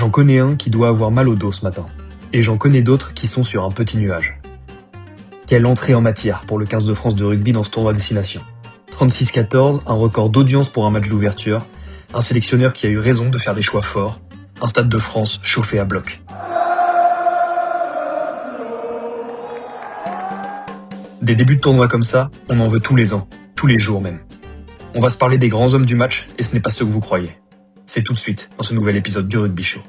J'en connais un qui doit avoir mal au dos ce matin. Et j'en connais d'autres qui sont sur un petit nuage. Quelle entrée en matière pour le 15 de France de rugby dans ce tournoi destination. 36-14, un record d'audience pour un match d'ouverture, un sélectionneur qui a eu raison de faire des choix forts, un stade de France chauffé à bloc. Des débuts de tournoi comme ça, on en veut tous les ans, tous les jours même. On va se parler des grands hommes du match et ce n'est pas ce que vous croyez. C'est tout de suite dans ce nouvel épisode du Rugby Show.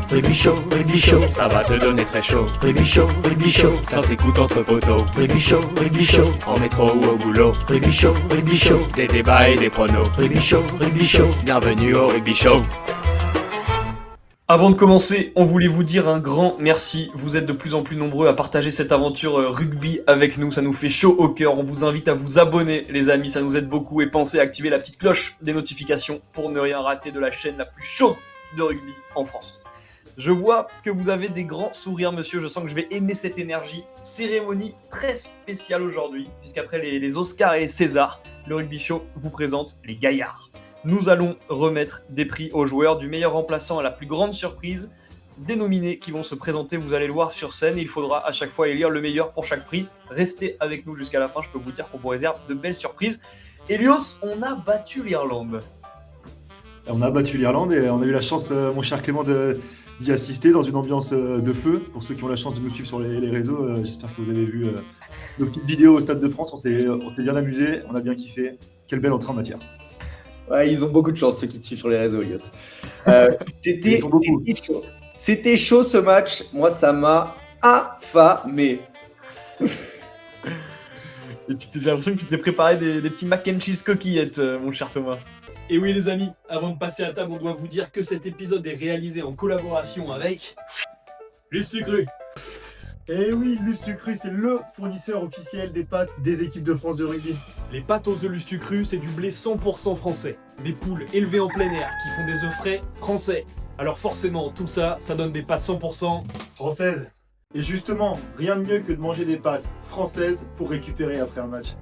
Rugby Show, ça va te donner très chaud. Rugby Show, ça s'écoute entre poteaux. Rugby Show, en métro ou au boulot. Rugby Show, des débats et des pronos. Rugby Show, bienvenue au Rugby Show. Avant de commencer, on voulait vous dire un grand merci. Vous êtes de plus en plus nombreux à partager cette aventure rugby avec nous. Ça nous fait chaud au cœur. On vous invite à vous abonner, les amis. Ça nous aide beaucoup. Et pensez à activer la petite cloche des notifications pour ne rien rater de la chaîne la plus chaude de rugby en France. Je vois que vous avez des grands sourires, monsieur. Je sens que je vais aimer cette énergie. Cérémonie très spéciale aujourd'hui, puisqu'après les Oscars et les Césars, le Rugby Show vous présente les gaillards. Nous allons remettre des prix aux joueurs, du meilleur remplaçant à la plus grande surprise. Des nominés qui vont se présenter, vous allez le voir sur scène. Il faudra à chaque fois élire le meilleur pour chaque prix. Restez avec nous jusqu'à la fin, je peux vous dire qu'on vous réserve de belles surprises. Elios, on a battu l'Irlande. On a battu l'Irlande et on a eu la chance, mon cher Clément, d'y assister dans une ambiance de feu. Pour ceux qui ont la chance de nous suivre sur les réseaux, j'espère que vous avez vu nos petites vidéos au Stade de France. On s'est bien amusé, on a bien kiffé. Quelle belle entrée en matière. Ouais, ils ont beaucoup de chance, ceux qui te suivent sur les réseaux, Elios. C'était chaud. C'était chaud ce match. Moi, ça m'a affamé. Et j'ai l'impression que tu t'es préparé des petits mac and cheese coquillettes, mon cher Thomas. Et oui les amis, avant de passer à table, on doit vous dire que cet épisode est réalisé en collaboration avec Lustucru. Et oui, Lustucru, c'est le fournisseur officiel des pâtes des équipes de France de rugby. Les pâtes aux œufs Lustucru, c'est du blé 100% français. Des poules élevées en plein air qui font des œufs frais français. Alors forcément, tout ça, ça donne des pâtes 100% Française. Et justement, rien de mieux que de manger des pâtes françaises pour récupérer après un match.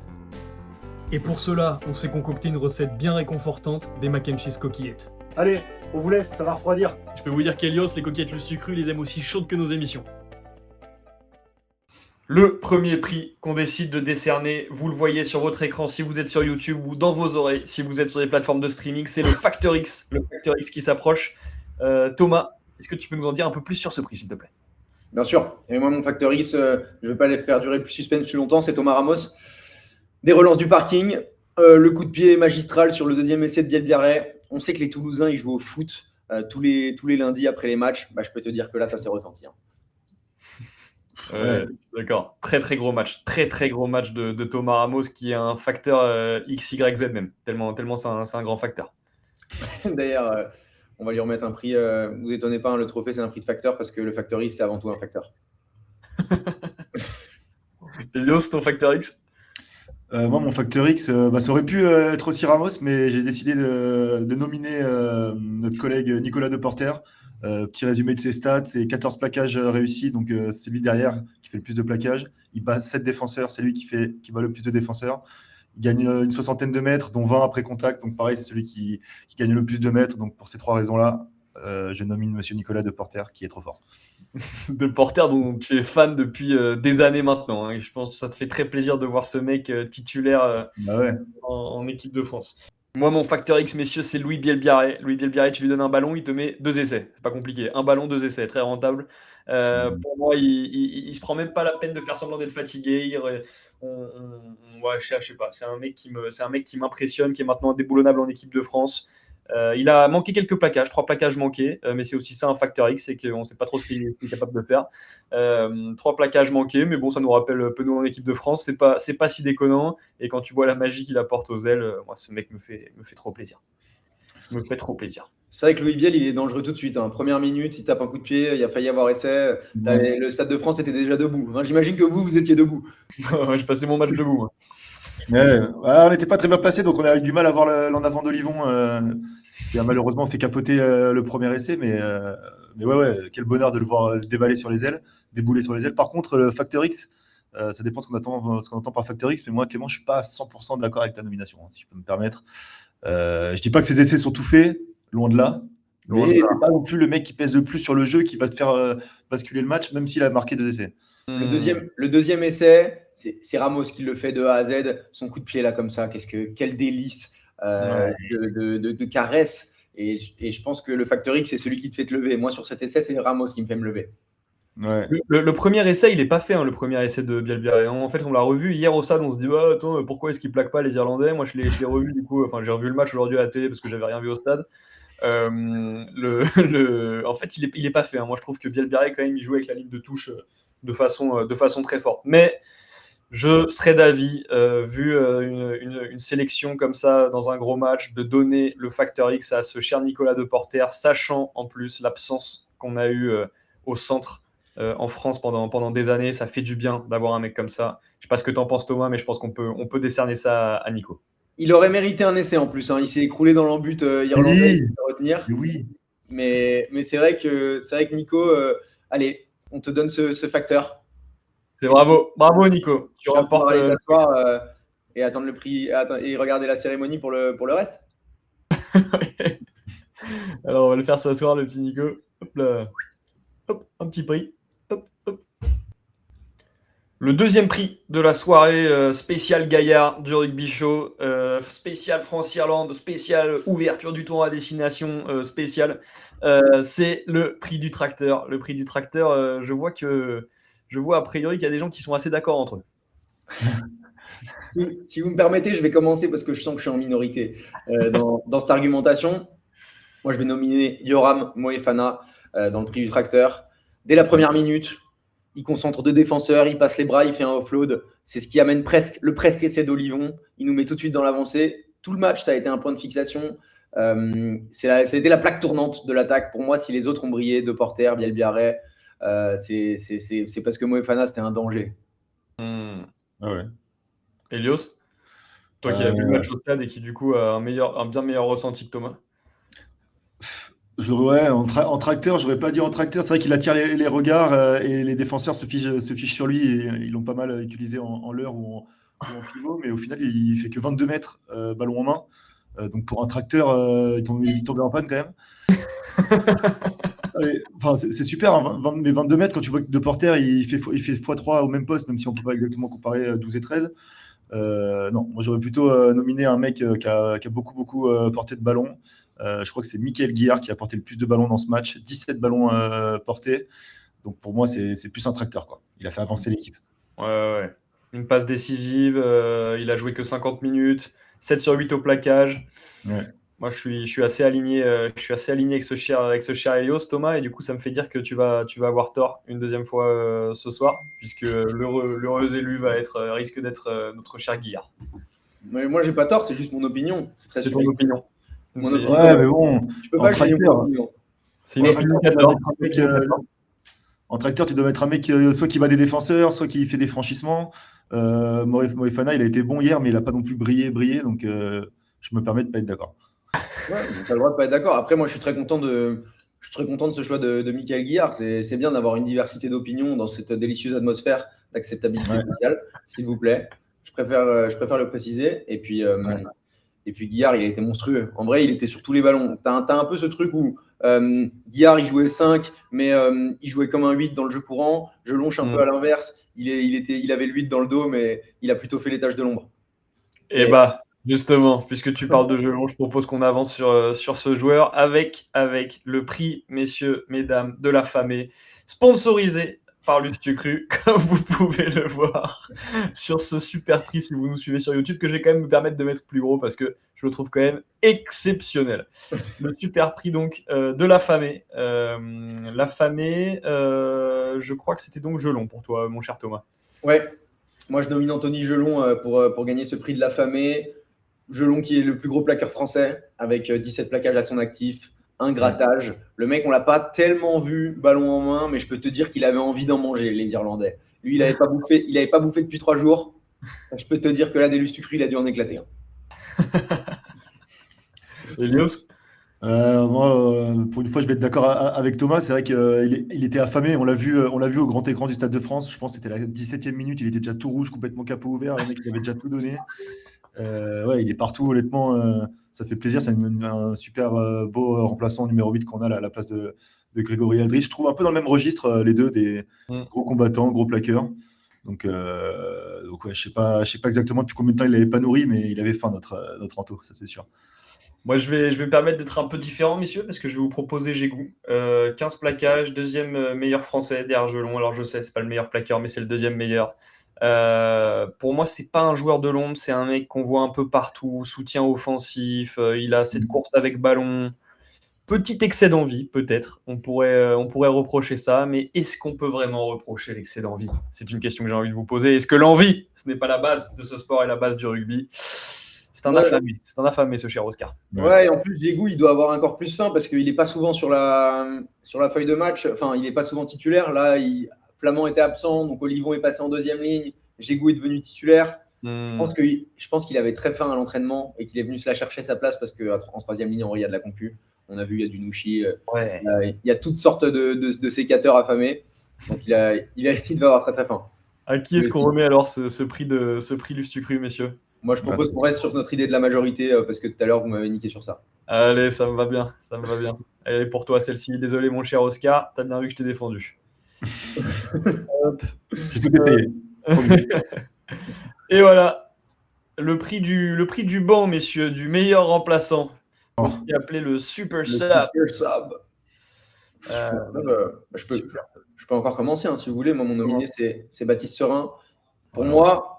Et pour cela, on s'est concocté une recette bien réconfortante des mac and cheese coquillettes. Allez, on vous laisse, ça va refroidir. Je peux vous dire qu'Elios, les coquillettes Lustucru, les aime aussi chaudes que nos émissions. Le premier prix qu'on décide de décerner, vous le voyez sur votre écran si vous êtes sur YouTube ou dans vos oreilles si vous êtes sur des plateformes de streaming, c'est le Factor X. Le Factor X qui s'approche. Thomas, est-ce que tu peux nous en dire un peu plus sur ce prix, s'il te plaît ? Bien sûr. Et moi, mon Factor X, je ne vais pas les faire durer le suspense plus longtemps, c'est Thomas Ramos. Des relances du parking, le coup de pied magistral sur le deuxième essai de Bielbiarré. On sait que les Toulousains, ils jouent au foot tous les lundis après les matchs. Je peux te dire que là, ça s'est ressenti. Ouais. D'accord. Très très gros match. Très très gros match de Thomas Ramos qui est un facteur XYZ même. Tellement c'est un grand facteur. D'ailleurs, on va lui remettre un prix. Vous étonnez pas, le trophée, c'est un prix de facteur parce que le Factor X, c'est avant tout un facteur. Elios, ton Factor X ? Moi, mon Factor X, ça aurait pu être aussi Ramos, mais j'ai décidé de nominer notre collègue Nicolas Deporter. Petit résumé de ses stats, c'est 14 plaquages réussis, donc c'est lui derrière qui fait le plus de plaquages. Il bat 7 défenseurs, c'est lui qui bat le plus de défenseurs. Il gagne une soixantaine de mètres, dont 20 après contact, donc pareil, c'est celui qui gagne le plus de mètres. Donc pour ces trois raisons-là, je nomine monsieur Nicolas Deporter, qui est trop fort. Deporter dont tu es fan depuis des années maintenant. Hein. Je pense que ça te fait très plaisir de voir ce mec titulaire en équipe de France. Moi, mon Facteur X, messieurs, c'est Louis Bielbiarré. Louis Bielbiarré, tu lui donnes un ballon, il te met 2 essais. C'est pas compliqué. Un ballon, 2 essais, très rentable. Pour moi, il se prend même pas la peine de faire semblant d'être fatigué. Je sais pas. C'est un mec qui m'impressionne, qui est maintenant indéboulonnable en équipe de France. Il a manqué quelques plaquages, 3 plaquages manqués, mais c'est aussi ça un Factor X, c'est qu'on ne sait pas trop ce qu'il est capable de faire. 3 plaquages manqués, mais bon, ça nous rappelle Penaud en équipe de France, c'est pas si déconnant, et quand tu vois la magie qu'il apporte aux ailes, moi ce mec me fait trop plaisir. Me fait trop plaisir. C'est vrai que Louis Biel, il est dangereux tout de suite. Première minute, il tape un coup de pied, il a failli avoir essai. Le Stade de France était déjà debout. J'imagine que vous étiez debout. Ouais, je passais mon match debout. Moi. On n'était pas très bien placé, donc on a eu du mal à voir l'en avant d'Olivon. Qui a malheureusement fait capoter le premier essai, mais ouais, quel bonheur de le voir débouler sur les ailes. Par contre, le Factor X, ça dépend ce qu'on entend par Factor X, mais moi, Clément, je suis pas à 100% d'accord avec ta nomination, si je peux me permettre. Je dis pas que ses essais sont tout faits, loin de là. Mais c'est pas non plus le mec qui pèse le plus sur le jeu qui va te faire basculer le match, même s'il a marqué 2 essais. Le deuxième essai, c'est Ramos qui le fait de A à Z. Son coup de pied là comme ça, quel délice de caresse. Et je pense que le facteur X, c'est celui qui te fait te lever. Moi, sur cet essai, c'est Ramos qui me fait me lever. Ouais. Le premier essai, il est pas fait, hein, le premier essai de Bielbiarré. En fait, on l'a revu hier au stade, on se dit ah, attends, pourquoi est-ce qu'ils plaquent pas les Irlandais? Moi, je l'ai revu du coup, enfin j'ai revu le match aujourd'hui à la télé parce que j'avais rien vu au stade. En fait, il est pas fait, hein. Moi, je trouve que Bielbiaré quand même, il joue avec la ligne de touche de façon très forte. Mais je serais d'avis, vu une sélection comme ça dans un gros match, de donner le facteur X à ce cher Nicolas Deporter, sachant en plus l'absence qu'on a eue au centre en France pendant des années. Ça fait du bien d'avoir un mec comme ça. Je sais pas ce que t'en penses, Thomas, mais je pense qu'on peut décerner ça à Nico. Il aurait mérité un essai en plus, hein. Il s'est écroulé dans l'embut irlandais, il faut retenir. Oui. Mais c'est vrai que Nico, allez, on te donne ce facteur. C'est bravo Nico. Tu remportes t'asseoir et attendre le prix et regarder la cérémonie pour le reste. Alors on va le faire ce soir, le petit Nico. Hop là. Hop, un petit prix. Hop, hop. Le deuxième prix de la soirée spéciale Gaillard du Rugby Show, spécial France-Irlande, spécial ouverture du tournoi à destination spécial, c'est le prix du tracteur. Le prix du tracteur, je vois a priori qu'il y a des gens qui sont assez d'accord entre eux. Si vous me permettez, je vais commencer parce que je sens que je suis en minorité dans cette argumentation. Moi, je vais nominer Yoram Moefana dans le prix du tracteur. Dès la première minute, il concentre 2 défenseurs, il passe les bras, il fait un offload. C'est ce qui amène le presque essai d'Olivon. Il nous met tout de suite dans l'avancée. Tout le match, ça a été un point de fixation. Ça a été la plaque tournante de l'attaque. Pour moi, si les autres ont brillé, Deporter, Bielbiaré, c'est parce que Moefana, c'était un danger. Ah ouais. Elios, toi qui as vu le match au stade et qui du coup a un bien meilleur ressenti que Thomas. En tracteur, j'aurais pas dit en tracteur. C'est vrai qu'il attire les regards et les défenseurs se fichent sur lui. Et ils l'ont pas mal utilisé en leurre ou en pivot, mais au final, il fait que 22 mètres ballon en main. Donc pour un tracteur, il tombait en panne quand même. Enfin, c'est super, hein, mais 22 mètres, quand tu vois que Deporter, il fait x3 au même poste, même si on peut pas exactement comparer 12 et 13. Non, moi j'aurais plutôt nominé un mec qui a beaucoup porté de ballon. Je crois que c'est Michael Guillard qui a porté le plus de ballons dans ce match, 17 ballons portés. Donc pour moi, c'est plus un tracteur, quoi. Il a fait avancer l'équipe. Ouais. Une passe décisive, il a joué que 50 minutes, 7 sur 8 au plaquage. Ouais. Moi, je suis assez aligné avec ce cher Elios, Thomas, et du coup, ça me fait dire que tu vas avoir tort une deuxième fois ce soir, puisque l'heureux élu risque d'être notre cher Guillard. Mais moi, j'ai pas tort, c'est juste mon opinion. C'est ton opinion. Ouais, mais bon. Tu peux pas changer mon opinion. C'est une opinion qu'adore. En tracteur, tu dois mettre un mec soit qui bat des défenseurs, soit qui fait des franchissements. Moefana, il a été bon hier, mais il n'a pas non plus brillé. Donc, je me permets de pas être d'accord. Ouais, tu as le droit de pas être d'accord. Après, moi, je suis très content de ce choix de Michael Guillard. C'est bien d'avoir une diversité d'opinions dans cette délicieuse atmosphère d'acceptabilité sociale, s'il vous plaît. Je préfère le préciser. Et puis Guillard, il a été monstrueux. En vrai, il était sur tous les ballons. T'as un peu ce truc où Guillard, il jouait 5, mais il jouait comme un 8 dans le jeu courant. Jelonche un peu à l'inverse. Il avait le 8 dans le dos, mais il a plutôt fait les tâches de l'ombre. Et justement, puisque tu parles de Jelonche, je propose qu'on avance sur ce joueur avec le prix, messieurs, mesdames, de l'affamé, sponsorisé par Lustucru, comme vous pouvez le voir sur ce super prix si vous nous suivez sur YouTube, que je vais quand même me permettre de mettre plus gros parce que je le trouve quand même exceptionnel. Le super prix donc de l'affamé. L'affamé, je crois que c'était donc Jelon pour toi, mon cher Thomas. Ouais, moi je nomine Anthony Jelon pour gagner ce prix de l'affamé. Jelon qui est le plus gros plaqueur français avec 17 plaquages à son actif. Un grattage. Le mec, on l'a pas tellement vu ballon en main, mais je peux te dire qu'il avait envie d'en manger, les Irlandais. Lui, il avait pas bouffé depuis 3 jours. Je peux te dire que là, des Lustucru, il a dû en éclater. Elios ? Moi, pour une fois, je vais être d'accord avec Thomas. C'est vrai qu'il était affamé. On l'a vu au grand écran du Stade de France. Je pense que c'était la 17e minute. Il était déjà tout rouge, complètement capot ouvert. Le mec, il avait déjà tout donné. Ouais, il est partout, honnêtement. Ça fait plaisir. C'est un super beau remplaçant numéro 8 qu'on a là, à la place de Grégory Aldrit. Je trouve un peu dans le même registre, les deux, des gros combattants, gros plaqueurs. Donc ouais, je sais pas exactement depuis combien de temps il n'avait pas nourri, mais il avait faim, notre Anto, ça c'est sûr. Moi, je vais me permettre d'être un peu différent, messieurs, parce que je vais vous proposer Gégou. 15 plaquages, deuxième meilleur français derrière Jelon. Alors, je sais, c'est pas le meilleur plaqueur, mais c'est le deuxième meilleur. Pour moi, c'est pas un joueur de l'ombre, c'est un mec qu'on voit un peu partout, soutien offensif, il a cette course avec ballon. Petit excès d'envie, peut-être. On pourrait reprocher ça, mais est-ce qu'on peut vraiment reprocher l'excès d'envie? C'est une question que j'ai envie de vous poser. Est-ce que l'envie, ce n'est pas la base de ce sport et la base du rugby? C'est un affamé, ce cher Oscar. Ouais, et en plus, Diego, il doit avoir encore plus faim parce qu'il n'est pas souvent sur la feuille de match. Enfin, il n'est pas souvent titulaire. Là, Flamand était absent, donc Olivon est passé en deuxième ligne. Diego est devenu titulaire. Je pense qu'il avait très faim à l'entraînement et qu'il est venu se la chercher sa place parce qu'en troisième ligne, en vrai, il y a de la concu. On a vu, il y a du Nouchi. Ouais. Il y a toutes sortes de sécateurs affamés. Donc, il va avoir très très faim. À qui est-ce qu'on remet alors ce prix Lustucru, messieurs? Moi, je propose qu'on reste sur notre idée de la majorité parce que tout à l'heure, vous m'avez niqué sur ça. Allez, ça me va bien. Allez, pour toi, celle-ci. Désolé, mon cher Oscar, t'as bien vu que je t'ai défendu. J'ai tout essayé. Et voilà, le prix du banc, messieurs, du meilleur remplaçant, aussi appelé le Super Sub. Je peux encore commencer si vous voulez. Moi, mon nominé, c'est Baptiste Serin. Pour moi,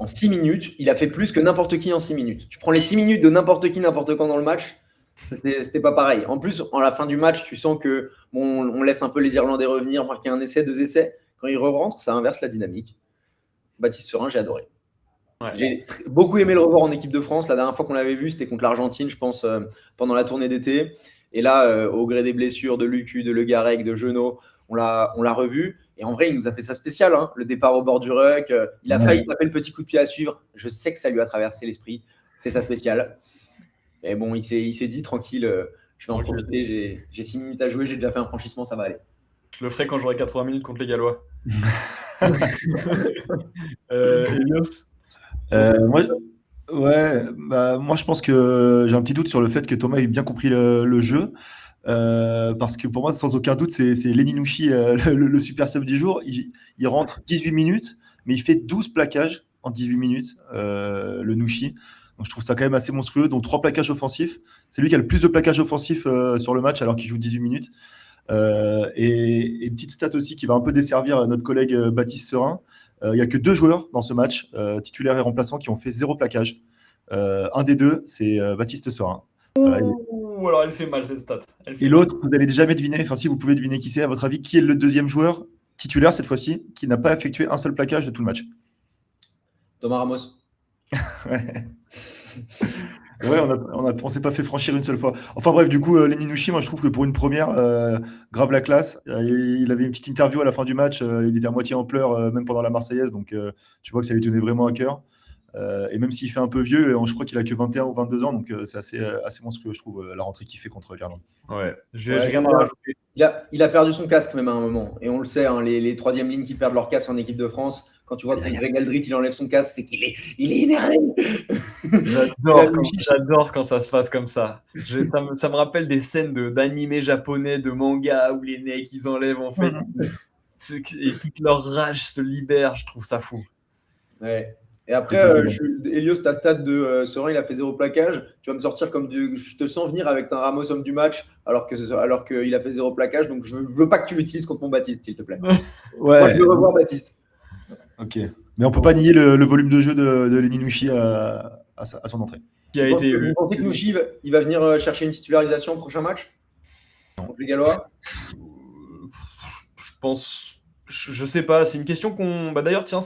en 6 minutes, il a fait plus que n'importe qui en 6 minutes. Tu prends les 6 minutes de n'importe qui, n'importe quand dans le match, c'était pas pareil. En plus, en la fin du match, tu sens que on laisse un peu les Irlandais revenir, marquer un essai, 2 essais. Quand ils rentrent, ça inverse la dynamique. Baptiste Serin, j'ai adoré. Ouais. J'ai beaucoup aimé le revoir en équipe de France. La dernière fois qu'on l'avait vu, c'était contre l'Argentine, je pense, pendant la tournée d'été. Et là, au gré des blessures de Lucu, de Le Garec, de Genot, on l'a revu. Et en vrai, il nous a fait ça spécial, hein. Le départ au bord du ruck. Il a failli taper le petit coup de pied à suivre. Je sais que ça lui a traversé l'esprit. C'est ça spécial. Mais bon, il s'est dit, tranquille, je vais en profiter. J'ai 6 minutes à jouer, j'ai déjà fait un franchissement, ça va aller. Je le ferai quand j'aurai 80 minutes contre les Gallois. Elios moi, je pense que j'ai un petit doute sur le fait que Thomas ait bien compris le jeu. Parce que pour moi, sans aucun doute, c'est Lenny Nouchi, le super sub du jour. Il rentre 18 minutes, mais il fait 12 plaquages en 18 minutes, le Nouchi. Donc je trouve ça quand même assez monstrueux. Donc 3 plaquages offensifs. C'est lui qui a le plus de plaquages offensifs sur le match alors qu'il joue 18 minutes. Et une petite stat aussi qui va un peu desservir notre collègue Baptiste Serin. Il n'y a que 2 joueurs dans ce match, titulaires et remplaçants, qui ont fait 0 plaquage. Un des 2, c'est Baptiste Serin. Voilà, alors elle fait mal cette stat. Et l'autre, vous n'allez jamais deviner, enfin si vous pouvez deviner qui c'est, à votre avis, qui est le deuxième joueur titulaire cette fois-ci, qui n'a pas effectué un seul plaquage de tout le match? Thomas Ramos. Ouais, on s'est pas fait franchir une seule fois. Enfin bref, du coup, Lenny Nouchi, moi je trouve que pour une première, grave la classe. Il avait une petite interview à la fin du match, il était à moitié en pleurs, même pendant la Marseillaise, donc tu vois que ça lui tenait vraiment à cœur. Et même s'il fait un peu vieux, je crois qu'il a que 21 ou 22 ans, donc c'est assez monstrueux, je trouve, la rentrée qu'il fait contre l'Irlande. Ouais, j'ai rien à rajouter. Il a perdu son casque même à un moment, et on le sait, hein, les troisième lignes qui perdent leur casque en équipe de France, quand tu vois que Greg Aldrit il enlève son casque, c'est qu'il est énervé. J'adore quand ça se passe comme ça. Ça me rappelle des scènes d'animés japonais, de manga, où les mecs ils enlèvent en fait, et toute leur rage se libère. Je trouve ça fou. Ouais. Et après, Elios, ta stade de Serin, il a fait 0 plaquage. Tu vas me sortir comme je te sens venir avec un Ramos homme du match, alors qu'il a fait 0 plaquage. Donc je veux pas que tu l'utilises contre mon Baptiste, s'il te plaît. Ouais. Moi, je veux revoir Baptiste. Ok. Mais on peut pas nier le volume de jeu de Lenny Nouchi à son entrée. Vous pensez que Nouchi il va venir chercher une titularisation au prochain match contre les Gallois? Je pense. Je sais pas, c'est une question qu'on. D'ailleurs, tiens,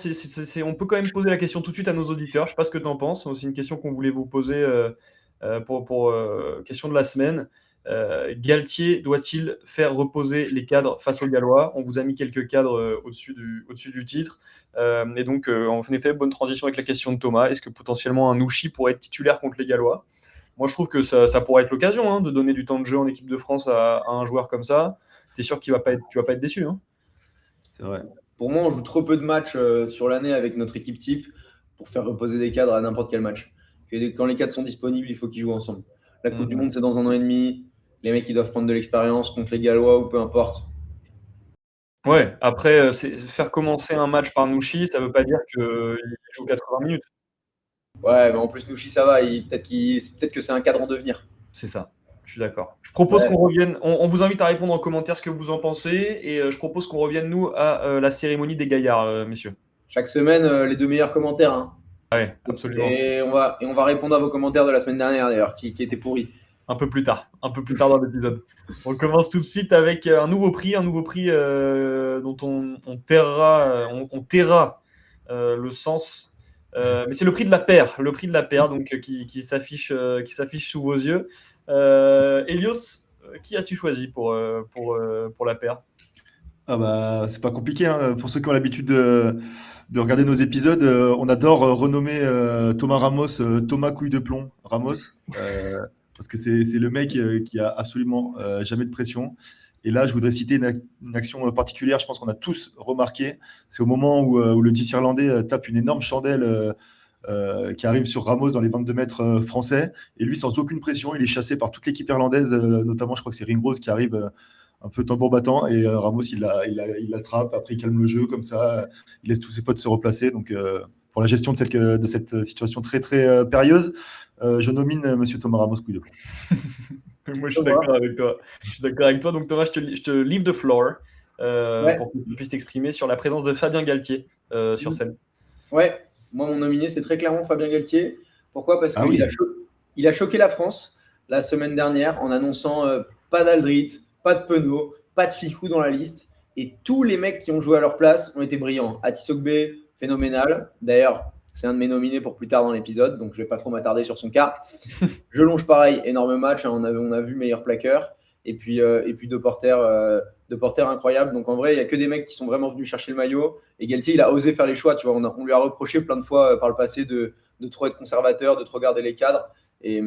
on peut quand même poser la question tout de suite à nos auditeurs. Je sais pas ce que tu en penses. C'est une question qu'on voulait vous poser pour question de la semaine. Galtier doit-il faire reposer les cadres face aux Gallois? On vous a mis quelques cadres au-dessus du titre. Et donc, en effet, bonne transition avec la question de Thomas. Est-ce que potentiellement un Nouchi pourrait être titulaire contre les Gallois? Moi, je trouve que ça pourrait être l'occasion de donner du temps de jeu en équipe de France à un joueur comme ça. Tu es sûr que tu vas pas être déçu, hein? C'est vrai. Pour moi, on joue trop peu de matchs sur l'année avec notre équipe type pour faire reposer des cadres à n'importe quel match. Quand les 4 sont disponibles, il faut qu'ils jouent ensemble. La Coupe du Monde, c'est dans 1 an et demi. Les mecs, ils doivent prendre de l'expérience contre les Gallois ou peu importe. Ouais, après, faire commencer un match par Nouchi, ça veut pas dire qu'il joue 80 minutes. Ouais, mais en plus, Nouchi, ça va. Peut-être que c'est un cadre en devenir. C'est ça, je suis d'accord. Je propose qu'on revienne, on vous invite à répondre en commentaire ce que vous en pensez, et je propose qu'on revienne, nous, à la cérémonie des gaillards, messieurs. Chaque semaine, les 2 meilleurs commentaires. Hein. Ouais, absolument. Et on va répondre à vos commentaires de la semaine dernière, d'ailleurs, qui étaient pourris. Un peu plus tard dans l'épisode. On commence tout de suite avec un nouveau prix dont on taira le sens. Mais c'est le prix de la paire, donc qui s'affiche sous vos yeux. Elios, qui as-tu choisi pour la paire? Ah bah, c'est pas compliqué, hein. Pour ceux qui ont l'habitude de regarder nos épisodes, on adore renommer Thomas Ramos Thomas Couille de Plomb Ramos, parce que c'est le mec qui a absolument jamais de pression. Et là, je voudrais citer une action particulière, je pense qu'on a tous remarqué. C'est au moment où le 10 irlandais tape une énorme chandelle qui arrive sur Ramos dans les 22 mètres français. Et lui, sans aucune pression, il est chassé par toute l'équipe irlandaise, notamment, je crois que c'est Ringrose qui arrive un peu tambour battant. Et Ramos, il l'attrape, après il calme le jeu, comme ça, il laisse tous ses potes se replacer. Donc, pour la gestion de cette situation très, très périlleuse, je nomine Monsieur Thomas Ramos Couille de Plomb. Moi, je suis d'accord avec toi. Donc, Thomas, je te leave the floor pour que tu puisses t'exprimer sur la présence de Fabien Galtier sur scène. Ouais, moi, mon nominé, c'est très clairement Fabien Galtier. Pourquoi ? Parce qu'il a choqué la France la semaine dernière en annonçant pas d'Aldrit, pas de Penaud, pas de Ficou dans la liste. Et tous les mecs qui ont joué à leur place ont été brillants. Atisogbe, phénoménal. D'ailleurs, c'est un de mes nominés pour plus tard dans l'épisode, donc je ne vais pas trop m'attarder sur son cas. Je longe pareil, énorme match, hein, on a vu meilleur plaqueur. Et puis De Porter incroyable. Donc en vrai, il n'y a que des mecs qui sont vraiment venus chercher le maillot. Et Galtier, il a osé faire les choix. Tu vois, on lui a reproché plein de fois par le passé de trop être conservateur, de trop garder les cadres. Et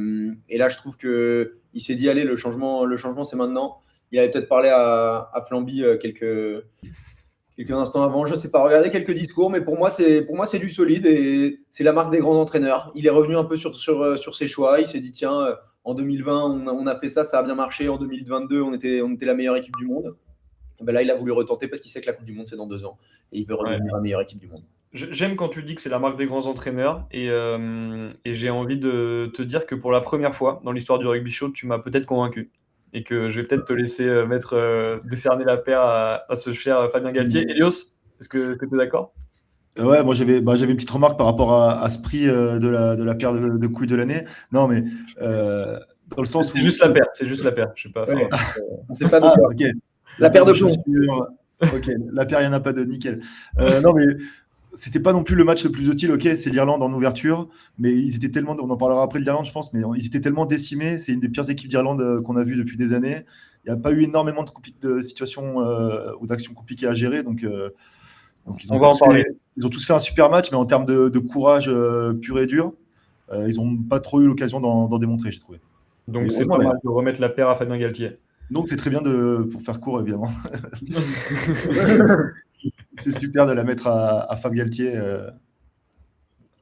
là, je trouve qu'il s'est dit, allez, le changement, c'est maintenant. Il avait peut-être parlé à Flamby quelques instants avant. Je ne sais pas, regarder quelques discours, mais pour moi, c'est du solide et c'est la marque des grands entraîneurs. Il est revenu un peu sur ses choix. Il s'est dit, tiens, en 2020, on a fait ça, ça a bien marché. En 2022, on était la meilleure équipe du monde. Et ben là, il a voulu retenter parce qu'il sait que la Coupe du Monde, c'est dans 2 ans. Et il veut redevenir la meilleure équipe du monde. J'aime quand tu dis que c'est la marque des grands entraîneurs et j'ai envie de te dire que pour la première fois dans l'histoire du Rugby Show, tu m'as peut-être convaincu et que je vais peut-être te laisser décerner la paire à ce cher Fabien Galtier. Elios, est-ce que tu es d'accord ? Ouais, moi j'avais une petite remarque par rapport à ce prix de la paire de couilles de l'année. Non, mais dans le sens c'est juste la paire, je sais pas. Ouais. C'est pas ok. La paire de plomb. Ok, la paire, il n'y en a pas de nickel. Non, mais c'était pas non plus le match le plus utile. Ok, c'est l'Irlande en ouverture, mais ils étaient tellement, on en parlera après de l'Irlande, je pense, mais ils étaient tellement décimés. C'est une des pires équipes d'Irlande qu'on a vues depuis des années. Il n'y a pas eu énormément de situations ou d'actions compliquées à gérer, donc on va en parler. Ils ont tous fait un super match, mais en termes de courage pur et dur, ils n'ont pas trop eu l'occasion d'en démontrer, j'ai trouvé. Donc c'est pas mal de remettre la paire à Fabien Galtier. Donc c'est très bien pour faire court, évidemment. C'est super de la mettre à Fab Galtier.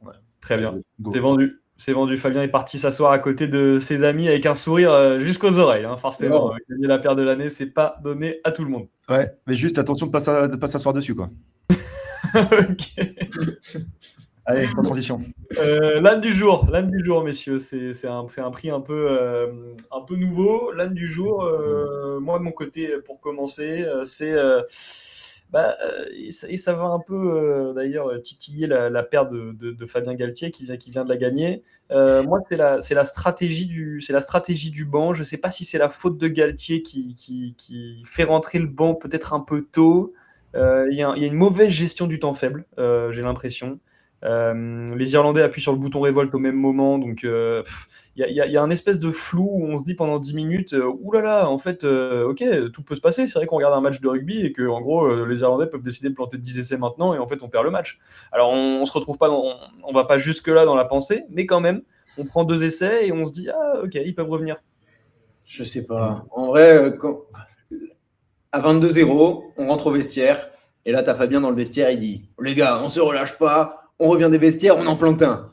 Ouais. Très bien, c'est vendu. C'est vendu. Fabien est parti s'asseoir à côté de ses amis avec un sourire jusqu'aux oreilles. Hein, forcément, gagner la paire de l'année, c'est pas donné à tout le monde. Ouais, mais juste attention de ne pas s'asseoir dessus, quoi. Ok. Allez, sans transition. L'âne du jour, messieurs, c'est un prix un peu nouveau. L'âne du jour, moi de mon côté, pour commencer, et ça va un peu d'ailleurs titiller la paire de Fabien Galtier qui vient de la gagner. Moi, c'est la stratégie du banc. Je ne sais pas si c'est la faute de Galtier qui fait rentrer le banc peut-être un peu tôt. Il y a une mauvaise gestion du temps faible, j'ai l'impression. Les Irlandais appuient sur le bouton révolte au même moment, donc il y a un espèce de flou où on se dit pendant 10 minutes oulala, en fait, ok, tout peut se passer. C'est vrai qu'on regarde un match de rugby et que en gros les Irlandais peuvent décider de planter 10 essais maintenant et en fait on perd le match. Alors on se retrouve pas on va pas jusque là dans la pensée, mais quand même on prend 2 essais et on se dit ah ok, ils peuvent revenir. Je sais pas, en vrai à 22-0 on rentre au vestiaire et là t'as Fabien dans le vestiaire, il dit les gars, on se relâche pas, on revient des vestiaires, on en plante un.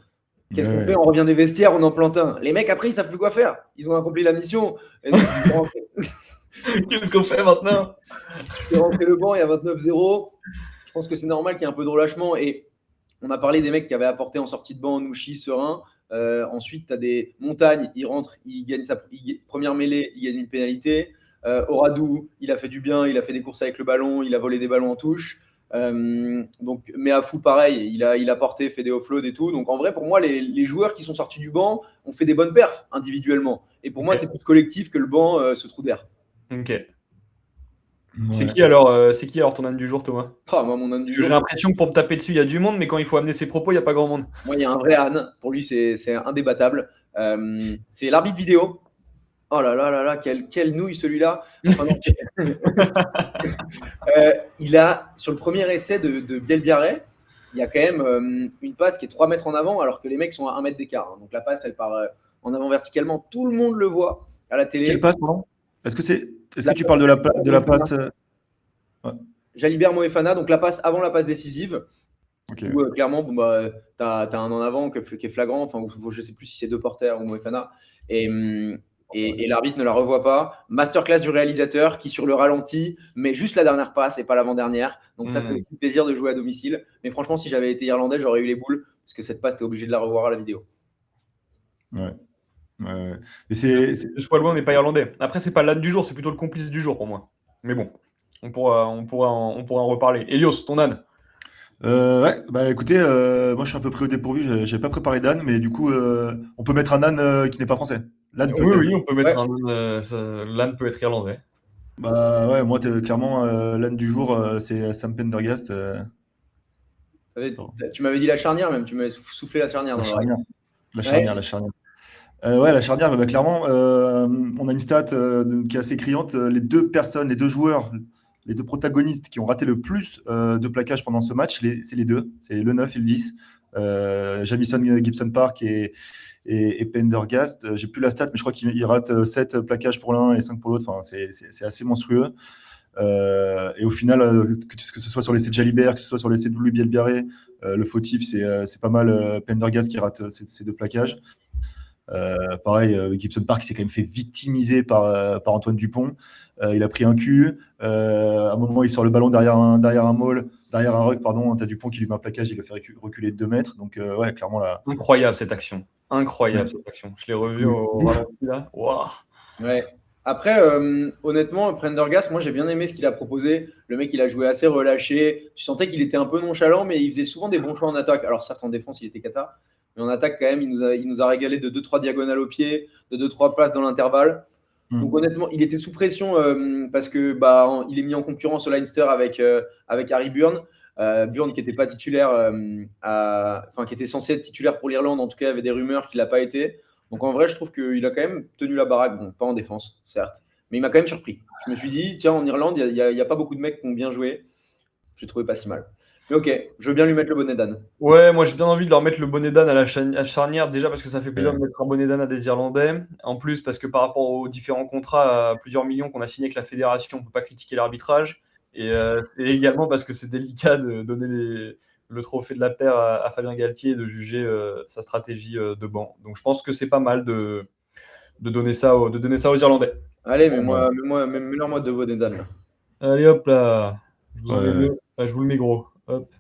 Qu'est-ce qu'on fait? On revient des vestiaires, on en plante un. Les mecs, après, ils savent plus quoi faire. Ils ont accompli la mission. Et donc, Qu'est-ce qu'on fait maintenant? tu fais rentrer le banc, il y a 29-0. Je pense que c'est normal qu'il y ait un peu de relâchement. Et on a parlé des mecs qui avaient apporté en sortie de banc Nouchi, Serein. Ensuite, tu as des Montagnes, il rentre, il gagne sa première mêlée, il gagne une pénalité. Oradou, il a fait du bien, il a fait des courses avec le ballon, il a volé des ballons en touche. Donc, mais à fou, pareil, il a porté, fait des offloads et tout. Donc en vrai, pour moi, les joueurs qui sont sortis du banc ont fait des bonnes perfs individuellement. Et pour moi, c'est plus collectif que le banc se trouve d'air. Ok. C'est qui alors ton âne du jour, Thomas? Moi, mon âne du jour. J'ai l'impression que pour me taper dessus, il y a du monde, mais quand il faut amener ses propos, il n'y a pas grand monde. Moi, il y a un vrai âne. Pour lui, c'est indébattable. C'est l'arbitre vidéo. Oh là là là là, quelle nouille celui-là. Enfin, il a, sur le premier essai de Bielbiarré, il y a quand même une passe qui est 3 mètres en avant, alors que les mecs sont à 1 mètre d'écart. Donc la passe, elle part en avant verticalement. Tout le monde le voit à la télé. Quelle passe, pardon? Est-ce que tu parles de la passe Jalibert Moefana, donc la passe avant la passe décisive. Okay. Où, clairement, tu as un en avant qui est flagrant. Enfin, je ne sais plus si c'est De Porter ou Moefana. Et l'arbitre ne la revoit pas. Masterclass du réalisateur qui, sur le ralenti, met juste la dernière passe et pas l'avant-dernière. Donc, ça, c'est aussi le plaisir de jouer à domicile. Mais franchement, si j'avais été irlandais, j'aurais eu les boules parce que cette passe, tu es obligé de la revoir à la vidéo. Ouais. Ce poids loin n'est pas irlandais. Après, c'est pas l'âne du jour, c'est plutôt le complice du jour pour moi. Mais bon, on pourra en reparler. Elios, ton âne? Écoutez, moi je suis un peu pris au dépourvu, j'avais pas préparé d'âne, mais du coup, on peut mettre un âne qui n'est pas français. L'âne peut Oui, on peut mettre un âne. L'âne peut être irlandais. Bah ouais, moi clairement, l'âne du jour, c'est Sam Pendergast. Tu m'avais dit la charnière même, tu m'avais soufflé la charnière. La charnière. La charnière, clairement, on a une stat qui est assez criante. Les deux joueurs, les deux protagonistes qui ont raté le plus de plaquages pendant ce match, c'est les deux. C'est le 9 et le 10. Jamison Gibson Park et Pendergast. J'ai plus la stat, mais je crois qu'il rate 7 plaquages pour l'un et 5 pour l'autre. Enfin, c'est assez monstrueux. Et au final, que ce soit sur l'essai de Jalibert, que ce soit sur l'essai de Louis Bielbiarré, le fautif, c'est pas mal Pendergast qui rate ces 2 plaquages. Pareil, Gibson Park s'est quand même fait victimiser par Antoine Dupont. Il a pris un cul. À un moment, il sort le ballon derrière un ruck, pardon. T'as Dupont qui lui met un plaquage, il le fait reculer de 2 mètres. Donc, ouais, clairement là. Incroyable cette action. Cette action. Je l'ai revu au ralenti là. Wow. Ouais. Après, honnêtement, Prendergast, moi j'ai bien aimé ce qu'il a proposé. Le mec, il a joué assez relâché. Tu sentais qu'il était un peu nonchalant, mais il faisait souvent des bons choix en attaque. Alors, certes, en défense, il était cata. Mais en attaque, quand même, il nous a régalé de 2-3 diagonales au pied, de 2-3 passes dans l'intervalle. Donc honnêtement, il était sous pression parce que il est mis en concurrence au Leinster avec Harry Byrne. Byrne qui n'était pas titulaire, qui était censé être titulaire pour l'Irlande. En tout cas, il y avait des rumeurs qu'il n'a pas été. Donc en vrai, je trouve qu'il a quand même tenu la baraque. Bon, pas en défense, certes, mais il m'a quand même surpris. Je me suis dit, tiens, en Irlande, il n'y a pas beaucoup de mecs qui ont bien joué. Je l'ai trouvé pas si mal. Mais ok, je veux bien lui mettre le bonnet d'âne. Ouais, moi j'ai bien envie de leur mettre le bonnet d'âne à la charnière, déjà parce que ça fait plaisir de mettre un bonnet d'âne à des Irlandais. En plus, parce que par rapport aux différents contrats à plusieurs millions qu'on a signés avec la fédération, on ne peut pas critiquer l'arbitrage. Et également parce que c'est délicat de donner le trophée de la paire à Fabien Galtier et de juger sa stratégie de banc. Donc je pense que c'est pas mal de donner ça aux Irlandais. Allez, mets-leur moi 2 bonnets d'âne. Allez hop là, je vous le mets gros. Hop.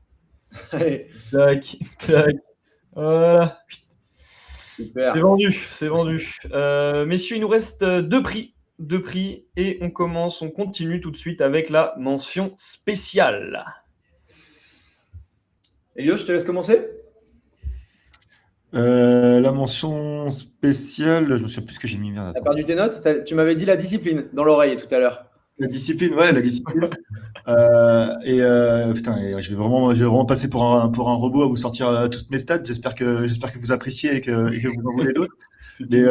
Allez. Clac, clac. Voilà. Super. C'est vendu. Messieurs, il nous reste 2 prix. 2 prix et on continue tout de suite avec la mention spéciale. Elio, je te laisse commencer. La mention spéciale, je me souviens plus ce que j'ai mis. Tu as perdu tes notes. Tu m'avais dit la discipline dans l'oreille tout à l'heure. La discipline. Je vais vraiment passer pour un robot à vous sortir toutes mes stats. J'espère que vous appréciez et que vous en voulez d'autres. Mais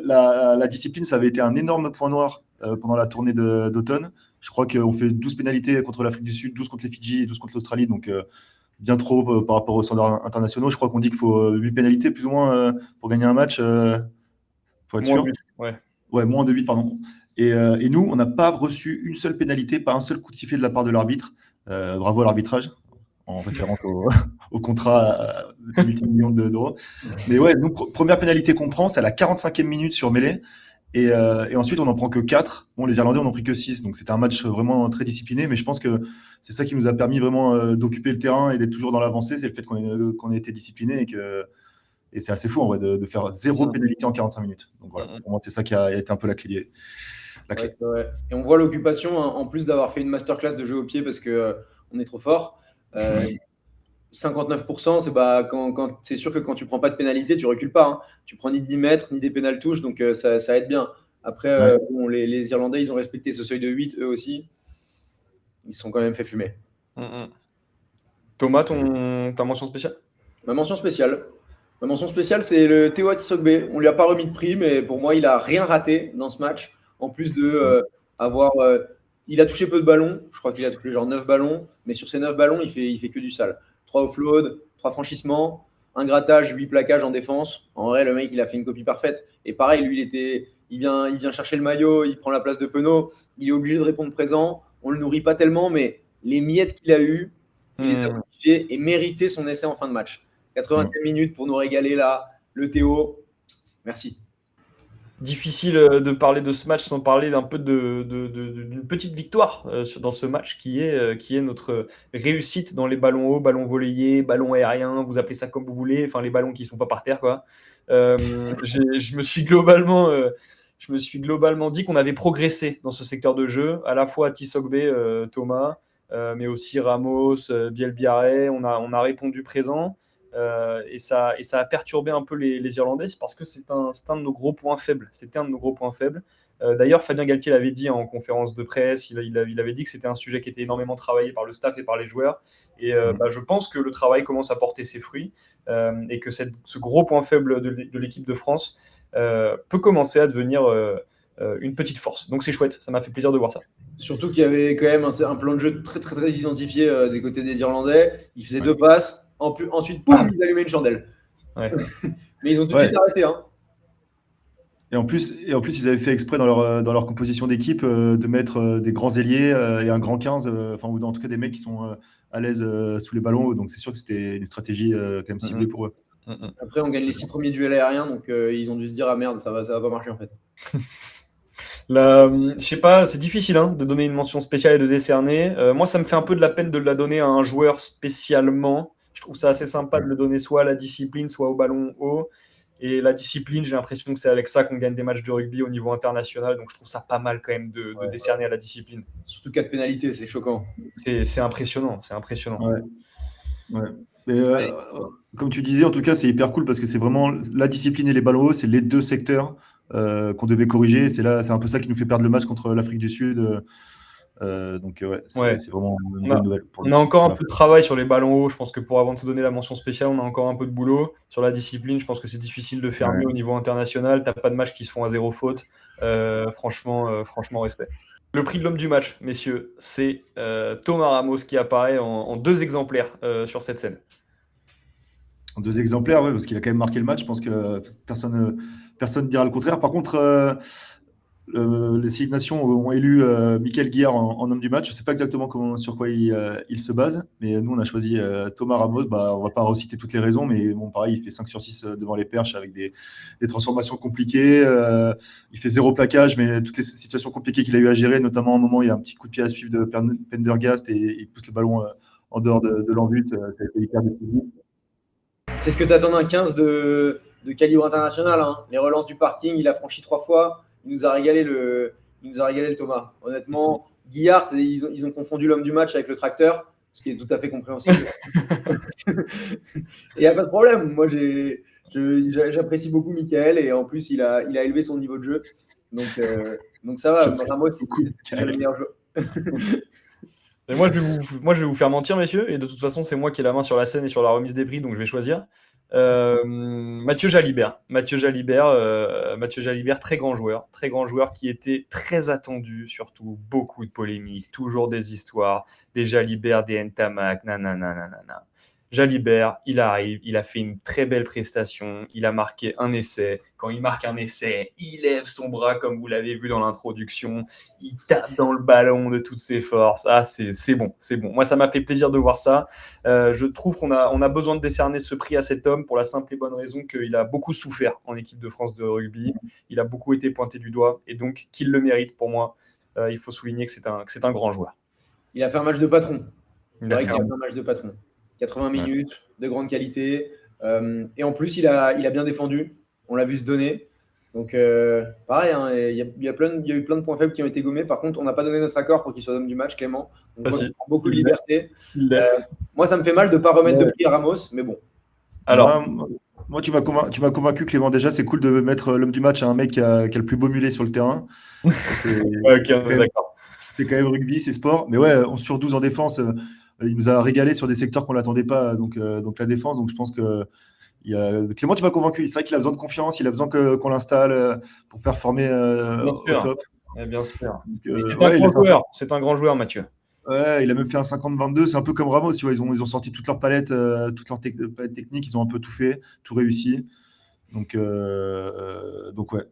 la discipline, ça avait été un énorme point noir pendant la tournée d'automne. Je crois qu'on fait 12 pénalités contre l'Afrique du Sud, 12 contre les Fidji et 12 contre l'Australie. Donc, bien trop par rapport aux standards internationaux. Je crois qu'on dit qu'il faut 8 pénalités plus ou moins pour gagner un match. Faut être sûr. Moins de 8, pardon. Et nous, on n'a pas reçu une seule pénalité, pas un seul coup de sifflet de la part de l'arbitre. Bravo à l'arbitrage. en référence au contrat de multi-millions d'euros. Mais ouais, nous, première pénalité qu'on prend, c'est à la 45e minute sur mêlée. Et ensuite, on n'en prend que 4. Bon, les Irlandais en ont pris que 6. Donc, c'était un match vraiment très discipliné. Mais je pense que c'est ça qui nous a permis vraiment d'occuper le terrain et d'être toujours dans l'avancée. C'est le fait qu'on ait été discipliné et c'est assez fou en vrai de faire 0 pénalité en 45 minutes. Donc voilà, pour moi, c'est ça qui a été un peu la clé. Ouais, c'est vrai. Et on voit l'occupation, hein, en plus d'avoir fait une masterclass de jeu au pied parce que on est trop fort. 59%, c'est sûr que quand tu prends pas de pénalité, tu recules pas. Hein. Tu prends ni 10 mètres, ni des pénales touches, donc ça aide bien. Après, bon, les Irlandais, ils ont respecté ce seuil de 8, eux aussi. Ils se sont quand même fait fumer. Thomas, ta mention spéciale? Ma mention spéciale, c'est le Théo Atisogbe. On lui a pas remis de prix, mais pour moi, il a rien raté dans ce match. En plus de avoir. Il a touché peu de ballons. Je crois qu'il a touché genre 9 ballons. Mais sur ces 9 ballons, il fait que du sale. 3 offloads, 3 franchissements, un grattage, 8 plaquages en défense. En vrai, le mec, il a fait une copie parfaite. Et pareil, lui, il vient chercher le maillot, il prend la place de Penaud. Il est obligé de répondre présent. On le nourrit pas tellement, mais les miettes qu'il a eues, il les a modifiées et mérité son essai en fin de match. 80e minute pour nous régaler là. Le Théo, merci. Difficile de parler de ce match sans parler d'un peu d'une petite victoire dans ce match qui est notre réussite dans les ballons hauts, ballons volleyés, ballons aériens, vous appelez ça comme vous voulez, enfin les ballons qui sont pas par terre quoi. Je me suis globalement dit qu'on avait progressé dans ce secteur de jeu, à la fois Tisogbe, Thomas, mais aussi Ramos, Bielbiarré, on a répondu présent. Et ça a perturbé un peu les Irlandais parce que c'est un de nos gros points faibles. C'était un de nos gros points faibles. D'ailleurs, Fabien Galtier l'avait dit en conférence de presse, il avait dit que c'était un sujet qui était énormément travaillé par le staff et par les joueurs. Et je pense que le travail commence à porter ses fruits et que ce gros point faible de l'équipe de France peut commencer à devenir une petite force. Donc c'est chouette, ça m'a fait plaisir de voir ça. Surtout qu'il y avait quand même un plan de jeu très, très, très identifié des côtés des Irlandais. Ils faisaient 2 passes. Ensuite, boum, ils allumaient une chandelle. Ouais. Mais ils ont tout de suite arrêté. Hein. Et en plus, ils avaient fait exprès dans leur composition d'équipe de mettre des grands ailiers et un grand 15, ou en tout cas des mecs qui sont à l'aise sous les ballons. Donc c'est sûr que c'était une stratégie quand même ciblée pour eux. Après, on gagne les 6 premiers duels aériens, donc ils ont dû se dire ah merde, ça va pas marcher en fait. Je sais pas, c'est difficile de donner une mention spéciale et de décerner. Moi, ça me fait un peu de la peine de la donner à un joueur spécialement. Je trouve ça assez sympa de le donner soit à la discipline, soit au ballon haut. Et la discipline, j'ai l'impression que c'est avec ça qu'on gagne des matchs de rugby au niveau international. Donc je trouve ça pas mal quand même de décerner à la discipline. Surtout 4 pénalités, c'est choquant. C'est impressionnant, Ouais. Mais, comme tu disais, en tout cas, c'est hyper cool parce que c'est vraiment la discipline et les ballons hauts, c'est les 2 secteurs qu'on devait corriger. C'est un peu ça qui nous fait perdre le match contre l'Afrique du Sud. C'est vraiment une bonne nouvelle. On a encore un peu de travail sur les ballons hauts. Je pense que avant de se donner la mention spéciale, on a encore un peu de boulot. Sur la discipline, je pense que c'est difficile de faire mieux au niveau international. T'as pas de matchs qui se font à 0 faute. Franchement, respect. Le prix de l'homme du match, messieurs, c'est Thomas Ramos qui apparaît en 2 exemplaires sur cette scène. En 2 exemplaires, oui, parce qu'il a quand même marqué le match. Je pense que personne ne dira le contraire. Par contre, les 6 nations ont élu Michael Guillard en homme du match. Je ne sais pas exactement sur quoi il se base, mais nous, on a choisi Thomas Ramos. On ne va pas reciter toutes les raisons, mais bon, pareil, il fait 5 sur 6 devant les perches avec des transformations compliquées. Il fait 0 plaquage, mais toutes les situations compliquées qu'il a eu à gérer, notamment à un moment, il y a un petit coup de pied à suivre de Pendergast et il pousse le ballon en dehors de l'en-but. Ça a été hyper décisif. C'est ce que t'attends d'un 15 de calibre international. Les relances du parking, il a franchi 3 fois. Il nous a régalé le Thomas. Honnêtement, Guillard, ils ont confondu l'homme du match avec le tracteur, ce qui est tout à fait compréhensible. Et il n'y a pas de problème. Moi, j'apprécie beaucoup Michael et en plus, il a élevé son niveau de jeu. Donc ça va. Ramos, c'est le meilleur joueur. Et moi, je vais vous faire mentir, messieurs, et de toute façon, c'est moi qui ai la main sur la scène et sur la remise des prix, donc je vais choisir. Mathieu Jalibert, très grand joueur qui était très attendu, surtout beaucoup de polémiques, toujours des histoires, des Jalibert, des Ntamak, nanana. Jalibert, il arrive, il a fait une très belle prestation, il a marqué un essai. Quand il marque un essai, il lève son bras comme vous l'avez vu dans l'introduction, il tape dans le ballon de toutes ses forces. Ah, c'est bon, c'est bon. Moi, ça m'a fait plaisir de voir ça. Je trouve qu'on a besoin de décerner ce prix à cet homme pour la simple et bonne raison qu'il a beaucoup souffert en équipe de France de rugby. Il a beaucoup été pointé du doigt et donc qu'il le mérite pour moi. Il faut souligner que c'est un grand joueur. Il a fait un match de patron. Il a fait un match de patron. 80 minutes, de grande qualité. Et en plus, il a bien défendu. On l'a vu se donner. Donc, pareil, hein, il y a eu plein de points faibles qui ont été gommés. Par contre, on n'a pas donné notre accord pour qu'il soit homme du match, Clément. Donc, il prend beaucoup de liberté. Moi, ça me fait mal de ne pas remettre de prix à Ramos, mais bon. Alors, moi, tu m'as convaincu, Clément. Déjà, c'est cool de mettre l'homme du match à un mec qui a le plus beau mulet sur le terrain. D'accord. C'est quand même rugby, c'est sport. Mais ouais, 11 sur 12 en défense. Il nous a régalé sur des secteurs qu'on l'attendait pas, donc la défense. Donc je pense que Clément, tu m'as convaincu. C'est vrai qu'il a besoin de confiance, il a besoin qu'on l'installe pour performer au top. Bien sûr. C'est un grand joueur, Mathieu. Ouais, il a même fait un 50-22. C'est un peu comme Ramos, tu vois. Ils ont sorti toute leur palette, palette technique. Ils ont un peu tout fait, tout réussi. Donc ouais.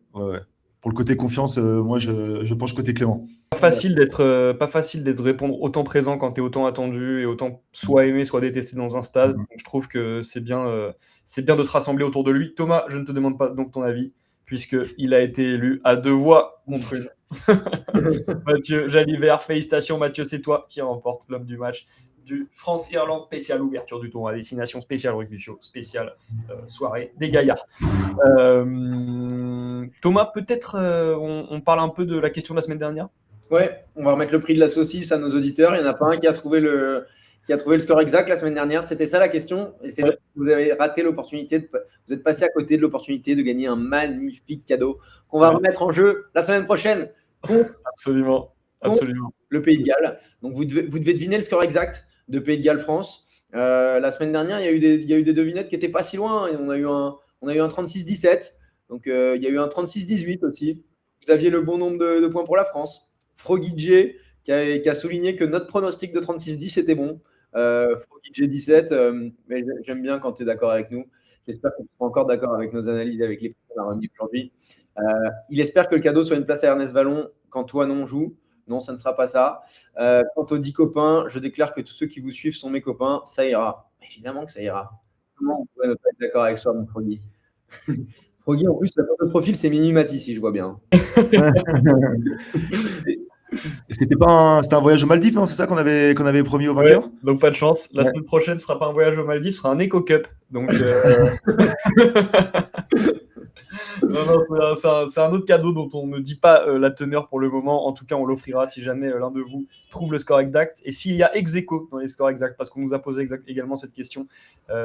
Pour le côté confiance, moi, je penche côté Clément. Pas facile d'être répondre autant présent quand tu es autant attendu et autant soit aimé, soit détesté dans un stade. Donc, je trouve que c'est bien de se rassembler autour de lui. Thomas, je ne te demande pas donc ton avis, puisqu'il a été élu à 2 voix contre une. Mathieu Jalibert, félicitations Mathieu, c'est toi qui remporte l'homme du match du France-Irlande spécial ouverture du tournoi à destination spécial rugby show, spéciale soirée des gaillards. Thomas, peut-être on parle un peu de la question de la semaine dernière. Ouais, on va remettre le prix de la saucisse à nos auditeurs. Il n'y en a pas un qui a trouvé le score exact la semaine dernière. C'était ça la question. Et c'est vrai que vous avez raté l'opportunité, vous êtes passé à côté de l'opportunité de gagner un magnifique cadeau qu'on va remettre en jeu la semaine prochaine contre Absolument. Le Pays de Galles. Donc vous devez deviner le score exact de Pays de Galles France. La semaine dernière, il y a eu des devinettes qui n'étaient pas si loin. Et on a eu un 36-17. Donc il y a eu un 36-18 aussi. Vous aviez le bon nombre de points pour la France. Froggy qui a souligné que notre pronostic de 36-10 était bon. Froggy 17, mais j'aime bien quand tu es d'accord avec nous. J'espère que tu seras encore d'accord avec nos analyses et avec les points qu'on a remis aujourd'hui. Il espère que le cadeau soit une place à Ernest Vallon quand toi non joue. Non, ça ne sera pas ça. Quant aux 10 copains, je déclare que tous ceux qui vous suivent sont mes copains. Ça ira. Évidemment que ça ira. Comment on pourrait ne pas être d'accord avec soi, mon Froggy? Froggy, en plus, la photo de profil, c'est Mimi Mati, si je vois bien. Et c'était un voyage aux Maldives, non? C'est ça qu'on avait promis aux vainqueurs? Ouais, donc pas de chance. La semaine prochaine, ce ne sera pas un voyage aux Maldives, ce sera un Eco Cup. Donc, non, c'est un autre cadeau dont on ne dit pas la teneur pour le moment. En tout cas, on l'offrira si jamais l'un de vous trouve le score exact. Et s'il y a ex-aequo dans les scores exacts, parce qu'on nous a posé également cette question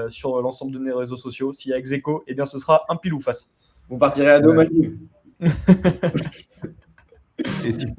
sur l'ensemble de nos réseaux sociaux, s'il y a ex-aequo, eh bien ce sera un pile ou face. Vous partirez à 2 Maldives. Et si je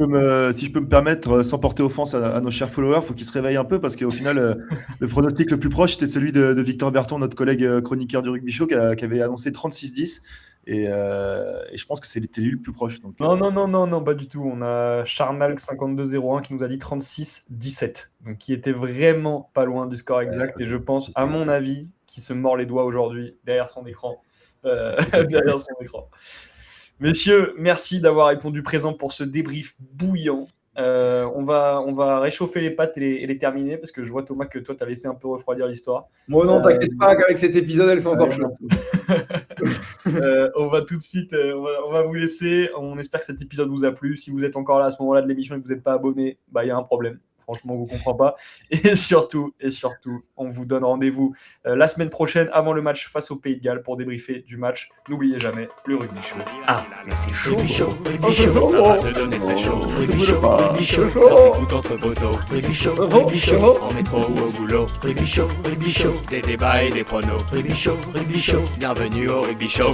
peux me permettre, sans porter offense à nos chers followers, il faut qu'ils se réveillent un peu parce qu'au final, le pronostic le plus proche, c'était celui de Victor Berton, notre collègue chroniqueur du Rugby Show, qui avait annoncé 36-10. Et je pense que c'était lui le plus proche. Donc, non, pas du tout. On a Charnalk 5201 qui nous a dit 36-17. Donc, qui était vraiment pas loin du score exact. Et je pense, à mon avis, qu'il se mord les doigts aujourd'hui derrière son écran. Messieurs, merci d'avoir répondu présent pour ce débrief bouillant. On va réchauffer les pâtes et les terminer parce que je vois, Thomas, que toi, tu as laissé un peu refroidir l'histoire. Moi, non, t'inquiète pas qu'avec cet épisode, elles sont encore chaudes. On va tout de suite, on va vous laisser. On espère que cet épisode vous a plu. Si vous êtes encore là à ce moment-là de l'émission et que vous n'êtes pas abonné, il y a un problème. Franchement, on ne vous comprend pas. Et surtout, on vous donne rendez-vous la semaine prochaine avant le match face au Pays de Galles pour débriefer du match. N'oubliez jamais, le rugby show. Ah, mais c'est chaud. Rugby show, ça va te donner très chaud. Rugby show, ça s'écoute entre poteaux. Rugby show, en métro ou au boulot. Rugby show, des débats et des pronos. Rugby show, bienvenue au rugby show.